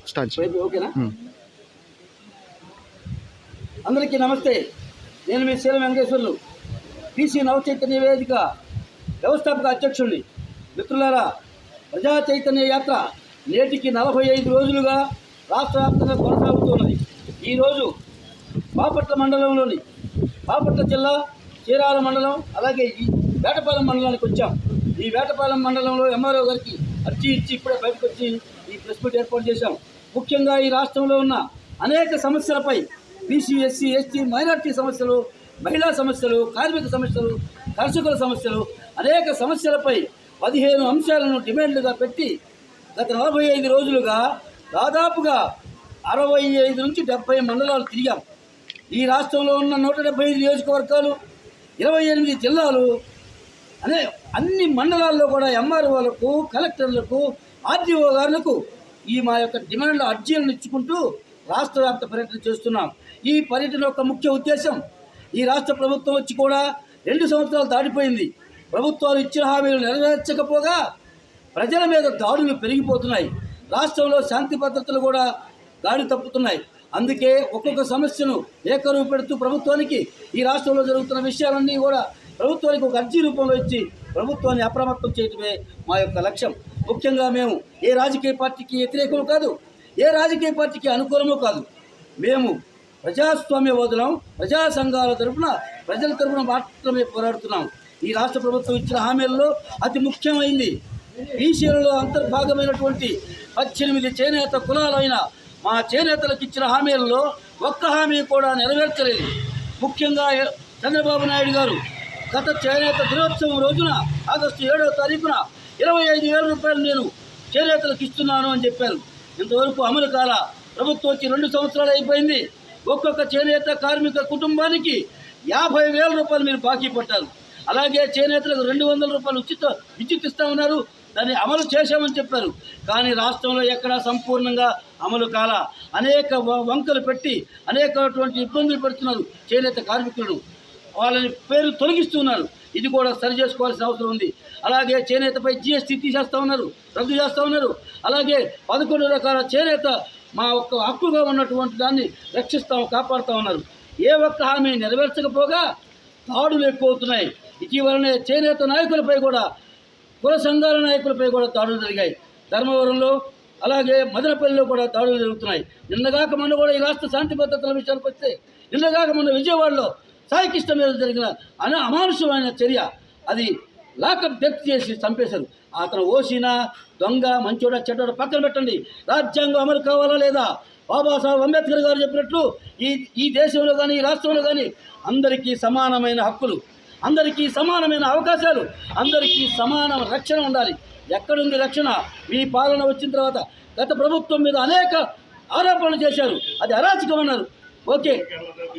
ఓకేనా? అందరికీ నమస్తే. నేను మీ శీల వెంకటేశ్వర్లు, బీసీ నవచైతన్య వేదిక వ్యవస్థాపక అధ్యక్షుడిని. మిత్రులారా, ప్రజా చైతన్య యాత్ర నేటికి 45 రోజులుగా రాష్ట్ర వ్యాప్తంగా కొనసాగుతున్నది. ఈరోజు బాపట్ల మండలంలోని బాపట్ల జిల్లా చీరాల మండలం, అలాగే ఈ వేటపాలెం మండలానికి వచ్చాం. ఈ వేటపాలెం మండలంలో ఎంఆర్ఓ గారికి అర్జీ ఇచ్చి ఇప్పుడే బయటకు వచ్చి ఈ ప్రెస్ మీట్ ఏర్పాటు చేశాం. ముఖ్యంగా ఈ రాష్ట్రంలో ఉన్న అనేక సమస్యలపై బీసీ, ఎస్సీ, ఎస్టీ, మైనార్టీ సమస్యలు, మహిళా సమస్యలు, కార్మిక సమస్యలు, కర్షకుల సమస్యలు, అనేక సమస్యలపై 15 అంశాలను డిమాండ్లుగా పెట్టి గత 45 రోజులుగా దాదాపుగా 65 నుంచి 70 మండలాలు తిరిగాం. ఈ రాష్ట్రంలో ఉన్న 175 నియోజకవర్గాలు, 28 జిల్లాలు, అన్ని మండలాల్లో కూడా ఎంఆర్ఓలకు, కలెక్టర్లకు, ఆర్డీఓ గారులకు ఈ మా యొక్క డిమాండ్ల అర్జీలను ఇచ్చుకుంటూ రాష్ట్ర వ్యాప్త పర్యటన చేస్తున్నాం. ఈ పర్యటన యొక్క ముఖ్య ఉద్దేశం, ఈ రాష్ట్ర ప్రభుత్వం వచ్చి కూడా 2 సంవత్సరాలు దాటిపోయింది. ప్రభుత్వాలు ఇచ్చిన హామీలు నెరవేర్చకపోగా ప్రజల మీద దాడులు పెరిగిపోతున్నాయి. రాష్ట్రంలో శాంతి భద్రతలు కూడా దాడి తప్పుతున్నాయి. అందుకే ఒక్కొక్క సమస్యను ఏకరువు పెడుతూ ప్రభుత్వానికి ఈ రాష్ట్రంలో జరుగుతున్న విషయాలన్నీ కూడా ప్రభుత్వానికి ఒక అర్జీ రూపంలో ఇచ్చి ప్రభుత్వాన్ని అప్రమత్తం చేయటమే మా యొక్క లక్ష్యం. ముఖ్యంగా మేము ఏ రాజకీయ పార్టీకి వ్యతిరేకము కాదు, ఏ రాజకీయ పార్టీకి అనుకూలమూ కాదు. మేము ప్రజాస్వామ్యవాదులం, ప్రజా సంఘాల తరఫున, ప్రజల తరఫున మాత్రమే పోరాడుతున్నాం. ఈ రాష్ట్ర ప్రభుత్వం ఇచ్చిన హామీలలో అతి ముఖ్యమైంది బీసీలలో అంతర్భాగమైనటువంటి 18 చేనేత కులాలైన మా చేనేతలకు ఇచ్చిన హామీలలో ఒక్క హామీ కూడా నెరవేర్చలేదు. ముఖ్యంగా చంద్రబాబు నాయుడు గారు గత చేనేత దినోత్సవం రోజున ఆగస్టు 7వ తారీఖున 25,000 రూపాయలు నేను చేనేతలకు ఇస్తున్నాను అని చెప్పారు. ఇంతవరకు అమలు కాల. ప్రభుత్వం వచ్చి 2 సంవత్సరాలు అయిపోయింది. ఒక్కొక్క చేనేత కార్మిక కుటుంబానికి 50,000 రూపాయలు మీరు బాకీ పట్టారు. అలాగే చేనేతలకు 200 రూపాయలు ఉచిత విద్యుత్ ఇస్తామన్నారు. దాన్ని అమలు చేశామని చెప్పారు. కానీ రాష్ట్రంలో ఎక్కడా సంపూర్ణంగా అమలు కాల. అనేక వంకలు పెట్టి అనేకటువంటి ఇబ్బందులు పెడుతున్నారు చేనేత కార్మికులను. వాళ్ళని పేరు తొలగిస్తున్నారు. ఇది కూడా సరి చేసుకోవాల్సిన అవసరం ఉంది. అలాగే చేనేతపై జీఎస్టీ తీసేస్తూ ఉన్నారు, రద్దు చేస్తూ ఉన్నారు. అలాగే 11 రకాల చేనేత మా ఒక్క హక్కుగా ఉన్నటువంటి దాన్ని కాపాడుతూ ఉన్నారు. ఏ ఒక్క హామీ నెరవేర్చకపోగా దాడులు ఎక్కువవుతున్నాయి. ఇటీవలనే చేనేత నాయకులపై కూడా, కుల సంఘాల నాయకులపై కూడా దాడులు జరిగాయి. ధర్మవరంలో, అలాగే మదనపల్లిలో కూడా దాడులు జరుగుతున్నాయి. నిన్నగాక మొన్న కూడా ఈ రాష్ట్ర శాంతి భద్రతల విషయానికి వస్తే, నిన్నగాక మొన్న విజయవాడలో సాయికృష్ణ మీద జరిగిన అమానుషమైన చర్య, అది లాకప్ డెత్ చేసి చంపేశారు. అతను ఓసినా, దొంగ, మంచోడ, చెడ్డోడ పక్కన పెట్టండి. రాజ్యాంగం అమలు కావాలా లేదా? బాబాసాహెబ్ అంబేద్కర్ గారు చెప్పినట్లు ఈ దేశంలో కానీ, ఈ రాష్ట్రంలో కానీ అందరికీ సమానమైన హక్కులు, అందరికీ సమానమైన అవకాశాలు, అందరికీ సమాన రక్షణ ఉండాలి. ఎక్కడుంది రక్షణ? మీ పాలన వచ్చిన తర్వాత గత ప్రభుత్వం మీద అనేక ఆరోపణలు చేశారు. అది అరాచకం అన్నారు. ఓకే,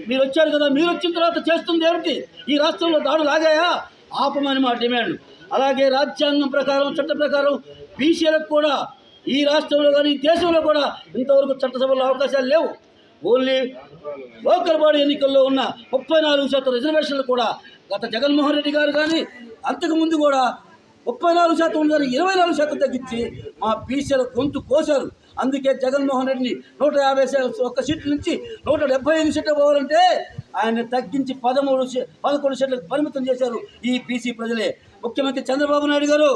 మీరు వచ్చారు కదా, మీరు వచ్చిన తర్వాత చేస్తుంది ఏమిటి? ఈ రాష్ట్రంలో దాడులు ఆగాయా? ఆపమని మా డిమాండ్. అలాగే రాజ్యాంగం ప్రకారం, చట్ట ప్రకారం బీసీలకు కూడా ఈ రాష్ట్రంలో కానీ, దేశంలో కూడా ఇంతవరకు చట్టసభలో అవకాశాలు లేవు. ఓన్లీ లోకల్ బాడీ ఎన్నికల్లో ఉన్న 34% రిజర్వేషన్లు కూడా గత జగన్మోహన్ రెడ్డి గారు కానీ, అంతకుముందు కూడా 34% ఉన్నదాన్ని 24% తగ్గించి మా బీసీల గొంతు కోశారు. అందుకే జగన్మోహన్ రెడ్డిని 151 సీట్ల నుంచి 175 సీట్లు పోవాలంటే ఆయన తగ్గించి 11 సీట్లకు పరిమితం చేశారు ఈ బీసీ ప్రజలే. ముఖ్యమంత్రి చంద్రబాబు నాయుడు గారు,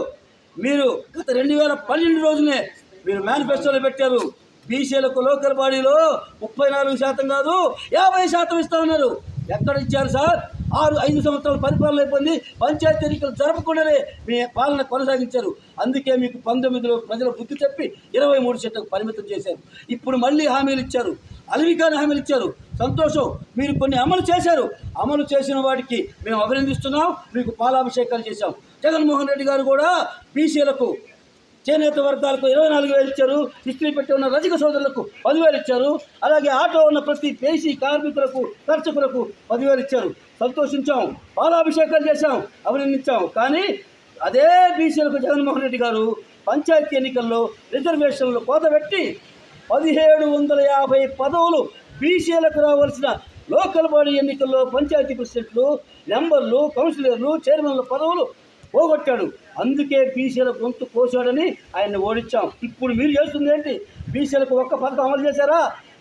మీరు గత 2012 రోజునే మీరు మేనిఫెస్టోలో పెట్టారు, బీసీలకు లోకల్ బాడీలో 34% కాదు 50% ఇస్తా ఉన్నారు. ఎక్కడ ఇచ్చారు సార్? 5 సంవత్సరాల పరిపాలన అయిపోయింది. పంచాయతీ ఎన్నికలు జరపకుండానే మీ పాలన కొనసాగించారు. అందుకే మీకు 19లో ప్రజల బుద్ధి చెప్పి 23 సీట్లకు పరిమితం చేశారు. ఇప్పుడు మళ్ళీ హామీలు ఇచ్చారు, అలవికాని హామీలు ఇచ్చారు. సంతోషం, మీరు కొన్ని అమలు చేశారు. అమలు చేసిన వాటికి మేము అభినందిస్తున్నాం. మీకు పాలాభిషేకాలు చేశాం. జగన్మోహన్ రెడ్డి గారు కూడా బీసీలకు, చేనేత వర్గాలకు 24,000 ఇచ్చారు. ఇస్త్రీ పెట్టి ఉన్న రజక సోదరులకు 10,000 ఇచ్చారు. అలాగే ఆటో ఉన్న ప్రతి బీసీ కార్మికులకు, కర్షకులకు 10,000 ఇచ్చారు. సంతోషించాం, పాలాభిషేకాలు చేశాం, అభినందించాం. కానీ అదే బీసీలకు జగన్మోహన్ రెడ్డి గారు పంచాయతీ ఎన్నికల్లో రిజర్వేషన్లు కోతబెట్టి 1750 పదవులు బీసీలకు రావాల్సిన లోకల్ బాడీ ఎన్నికల్లో పంచాయతీ ప్రెసిడెంట్లు, మెంబర్లు, కౌన్సిలర్లు, చైర్మన్ల పదవులు పోగొట్టాడు. అందుకే బీసీల గొంతు కోసాడని ఆయన్ని ఓడించాం. ఇప్పుడు మీరు చేస్తుంది ఏంటి? బీసీలకు ఒక్క పథకం అమలు చేశారా?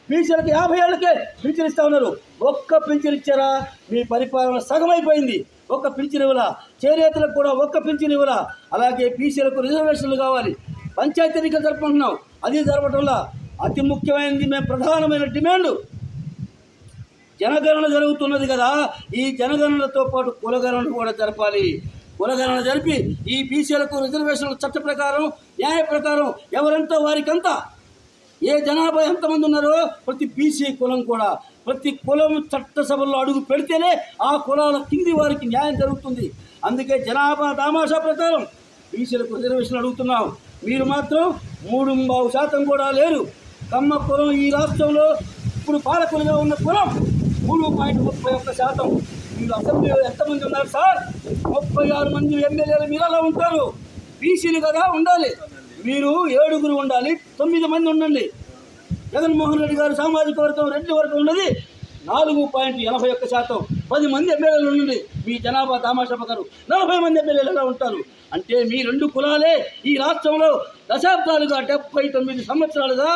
బీసీలకు 50 ఏళ్ళకే పింఛన్ ఇస్తా ఉన్నారు. ఒక్క పింఛన్ ఇచ్చారా? మీ పరిపాలన సగం అయిపోయింది. ఒక్క పింఛన్ ఇవ్వలా. చేనేతలకు కూడా ఒక్క పింఛన్ ఇవ్వలా. అలాగే బీసీలకు రిజర్వేషన్లు కావాలి. పంచాయతీ ఎన్నికలు జరుపుకుంటున్నాం, అది జరపటంలా. అతి ముఖ్యమైనది, మేము ప్రధానమైన డిమాండ్ జనగణన జరుగుతున్నది కదా, ఈ జనగణనతో పాటు కులగణన కూడా జరపాలి. కులగణన జరిపి ఈ బీసీలకు రిజర్వేషన్ల చట్ట ప్రకారం, న్యాయ ప్రకారం ఎవరంతా వారికంతా, ఏ జనాభా ఎంతమంది ఉన్నారో ప్రతి బీసీ కులం కూడా, ప్రతి కులం చట్టసభల్లో అడుగు పెడితేనే ఆ కులాల కింది వారికి న్యాయం జరుగుతుంది. అందుకే జనాభా దామాషా ప్రకారం బీసీలకు రిజర్వేషన్ అడుగుతున్నాం. మీరు మాత్రం 3.5% కూడా లేరు. కమ్మ కులం ఈ రాష్ట్రంలో ఇప్పుడు పాలకులుగా ఉన్న కులం 3.31%. మీరు అసెంబ్లీలో ఎంతమంది ఉన్నారు సార్? 36 మంది ఎమ్మెల్యేలు. మీరు అలా ఉంటారు. బీసీలు కదా ఉండాలి. మీరు 7 ఉండాలి, 9 మంది ఉండండి. జగన్మోహన్ రెడ్డి గారు సామాజిక వర్గం రెడ్డి వర్గం ఉన్నది 4.81%. 10 మంది ఎమ్మెల్యేలు ఉండండి. మీ జనాభా దామాషా ప్రకారం 40 మంది ఎమ్మెల్యేలు ఎలా ఉంటారు? అంటే మీ 2 కులాలే ఈ రాష్ట్రంలో దశాబ్దాలుగా 79 సంవత్సరాలుగా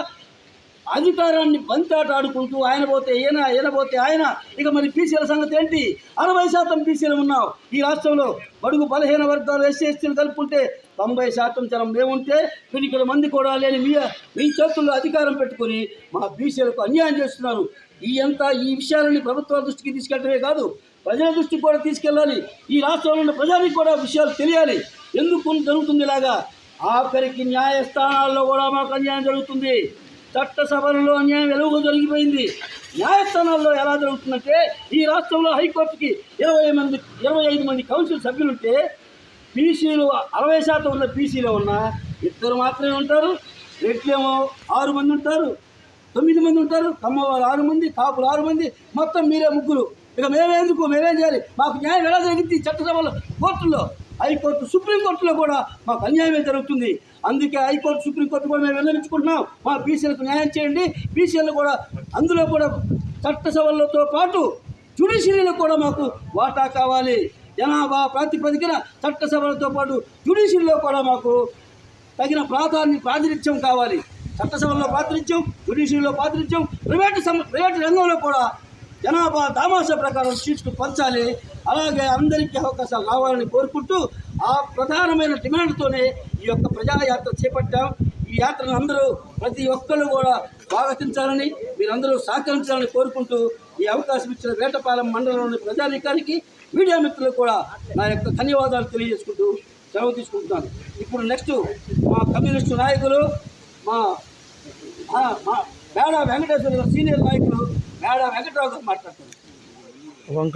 అధికారాన్ని బంతాట ఆడుకుంటూ ఆయన పోతే ఈయన పోతే ఆయన. ఇక మరి బీసీల సంగతి ఏంటి? 60% బీసీలు ఉన్నాం ఈ రాష్ట్రంలో. బడుగు బలహీన వర్గాలు ఎస్సీ ఎస్టీలు కలుపుకుంటే 90% జనం మేముంటే పిడికిల మంది కూడా లేని మీ చేతుల్లో అధికారం పెట్టుకుని మా బీసీలకు అన్యాయం చేస్తున్నారు. ఈ విషయాలని ప్రభుత్వాల దృష్టికి తీసుకెళ్ళటమే కాదు, ప్రజల దృష్టికి కూడా తీసుకెళ్ళాలి. ఈ రాష్ట్రంలో ఉన్న ప్రజలకు కూడా విషయాలు తెలియాలి. ఎందుకు జరుగుతుంది ఇలాగా? ఆఖరికి న్యాయస్థానాల్లో కూడా మాకు అన్యాయం జరుగుతుంది. చట్టసభలలో అన్యాయం ఎలుగు జరిగిపోయింది. న్యాయస్థానాల్లో ఎలా జరుగుతుందంటే, ఈ రాష్ట్రంలో హైకోర్టుకి 25 మంది కౌన్సిల్ సభ్యులుంటే బీసీలు 60% ఉన్న బీసీలో ఉన్న 2 మాత్రమే ఉంటారు. రెడ్లేమో 6 మంది ఉంటారు, 9 మంది ఉంటారు. కమ్మవారు 6 మంది, కాపులు 6 మంది, మొత్తం మీరే 3. ఇక మేమేం చేయాలి? మాకు న్యాయం ఎలా జరిగింది? చట్టసభలో, కోర్టుల్లో, హైకోర్టు, సుప్రీంకోర్టులో కూడా మాకు అన్యాయమే జరుగుతుంది. అందుకే హైకోర్టు, సుప్రీంకోర్టు కూడా మేము విన్నవించుకుంటున్నాం, మా బీసీలకు న్యాయం చేయండి. బీసీలు కూడా అందులో కూడా చట్టసభలతో పాటు జ్యుడిషియరీలో కూడా మాకు వాటా కావాలి. జనాభా ప్రాతిపదికన చట్టసభలతో పాటు జ్యుడిషియరీలో కూడా మాకు తగిన ప్రాతినిధ్యం కావాలి. చట్టసభల్లో ప్రాతినిధ్యం, జ్యుడిషియరీలో ప్రాతినిధ్యం, ప్రైవేటు రంగంలో కూడా జనాభా దామాషా ప్రకారం సీట్లు పంచాలి. అలాగే అందరికీ అవకాశాలు రావాలని కోరుకుంటూ ఆ ప్రధానమైన డిమాండ్తోనే ఈ యొక్క ప్రజాయాత్ర చేపట్టాం. ఈ యాత్రను అందరూ ప్రతి ఒక్కరు కూడా స్వాగతించాలని, మీరందరూ సహకరించాలని కోరుకుంటూ ఈ అవకాశం ఇచ్చిన వేటపాలెం మండలంలోని ప్రజానీకానికి, మీడియా మిత్రులకు కూడా నా యొక్క ధన్యవాదాలు తెలియజేసుకుంటూ సెలవు తీసుకుంటున్నాను. ఇప్పుడు నెక్స్ట్ మా కమ్యూనిస్టు నాయకులు, మా మేడా వెంకటేశ్వర గారు, సీనియర్ నాయకులు మేడా వెంకటరావు గారు మాట్లాడుతున్నారు.